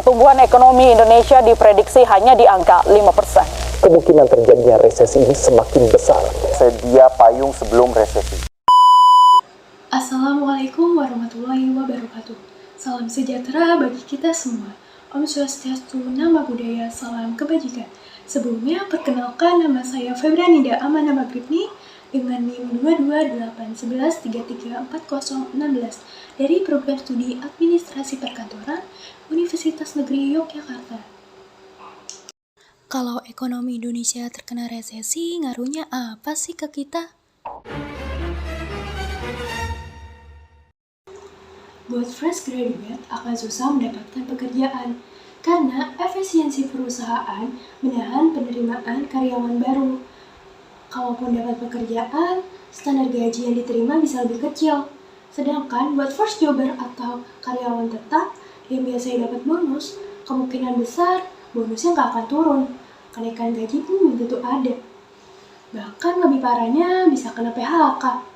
pertumbuhan ekonomi Indonesia diprediksi hanya di angka 5%. Kemungkinan terjadinya resesi ini semakin besar. Sedia payung sebelum resesi. Assalamualaikum warahmatullahi wabarakatuh. Salam sejahtera bagi kita semua. Om Swastiastu, Nama Budaya, Salam Kebajikan. Sebelumnya, perkenalkan nama saya Febranida Amana Magribni dengan NIM 2281133416 dari Program Studi Administrasi Perkantoran Universitas Negeri Yogyakarta. Kalau ekonomi Indonesia terkena resesi, ngaruhnya apa sih ke kita? Buat fresh graduate akan susah mendapatkan pekerjaan karena efisiensi perusahaan menahan penerimaan karyawan baru. Kalaupun dapat pekerjaan, standar gaji yang diterima bisa lebih kecil. Sedangkan buat first jobber atau karyawan tetap yang biasanya dapat bonus, kemungkinan besar bonusnya nggak akan turun. Kenaikan gaji pun belum tentu ada. Bahkan lebih parahnya bisa kena PHK.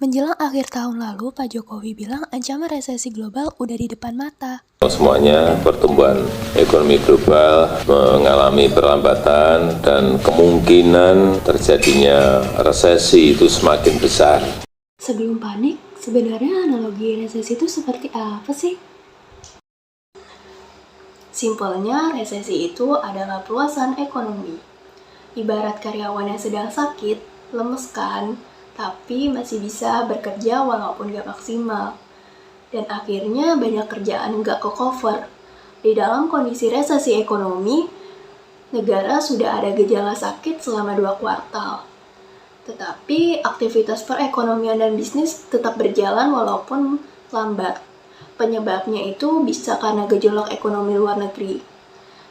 Menjelang akhir tahun lalu, Pak Jokowi bilang ancaman resesi global udah di depan mata. Semuanya pertumbuhan ekonomi global mengalami perlambatan dan kemungkinan terjadinya resesi itu semakin besar. Sebelum panik, sebenarnya analogi resesi itu seperti apa sih? Simpelnya, resesi itu adalah perluasan ekonomi. Ibarat karyawan yang sedang sakit, lemes kan, tapi masih bisa bekerja walaupun gak maksimal. Dan akhirnya banyak kerjaan gak ke-cover. Di dalam kondisi resesi ekonomi, negara sudah ada gejala sakit selama 2 kuartal. Tetapi aktivitas perekonomian dan bisnis tetap berjalan walaupun lambat. Penyebabnya itu bisa karena gejolak ekonomi luar negeri.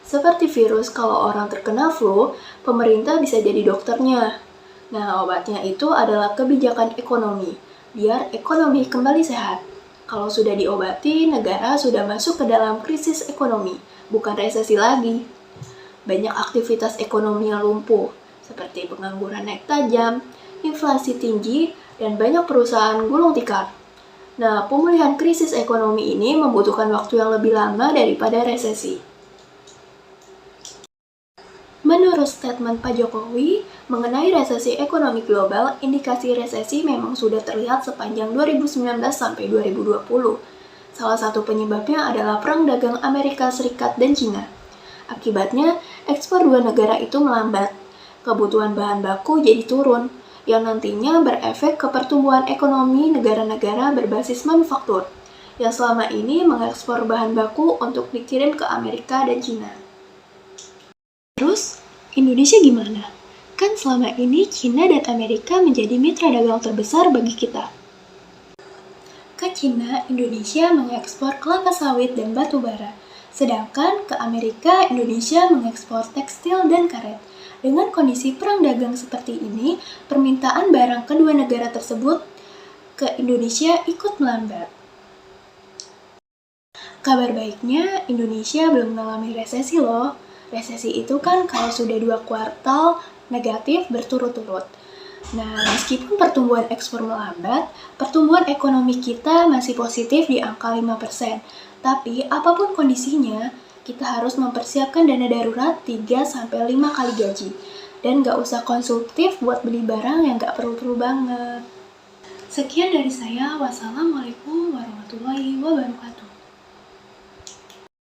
Seperti virus, kalau orang terkena flu, pemerintah bisa jadi dokternya. Nah, obatnya itu adalah kebijakan ekonomi, biar ekonomi kembali sehat. Kalau sudah diobati, negara sudah masuk ke dalam krisis ekonomi, bukan resesi lagi. Banyak aktivitas ekonomi yang lumpuh, seperti pengangguran naik tajam, inflasi tinggi, dan banyak perusahaan gulung tikar. Nah, pemulihan krisis ekonomi ini membutuhkan waktu yang lebih lama daripada resesi. Menurut statement Pak Jokowi, mengenai resesi ekonomi global, indikasi resesi memang sudah terlihat sepanjang 2019 sampai 2020. Salah satu penyebabnya adalah perang dagang Amerika Serikat dan Cina. Akibatnya, ekspor dua negara itu melambat. Kebutuhan bahan baku jadi turun, yang nantinya berefek ke pertumbuhan ekonomi negara-negara berbasis manufaktur, yang selama ini mengekspor bahan baku untuk dikirim ke Amerika dan Cina. Terus, Indonesia gimana? Kan selama ini Cina dan Amerika menjadi mitra dagang terbesar bagi kita. Ke Cina, Indonesia mengekspor kelapa sawit dan batu bara. Sedangkan ke Amerika, Indonesia mengekspor tekstil dan karet. Dengan kondisi perang dagang seperti ini, permintaan barang kedua negara tersebut ke Indonesia ikut melambat. Kabar baiknya, Indonesia belum mengalami resesi loh. Resesi itu kan kalau sudah 2 kuartal negatif berturut-turut. Nah, meskipun pertumbuhan ekspor melambat, pertumbuhan ekonomi kita masih positif di angka 5%. Tapi, apapun kondisinya, kita harus mempersiapkan dana darurat 3-5 kali gaji. Dan gak usah konsumtif buat beli barang yang gak perlu-perlu banget. Sekian dari saya. Wassalamualaikum warahmatullahi wabarakatuh.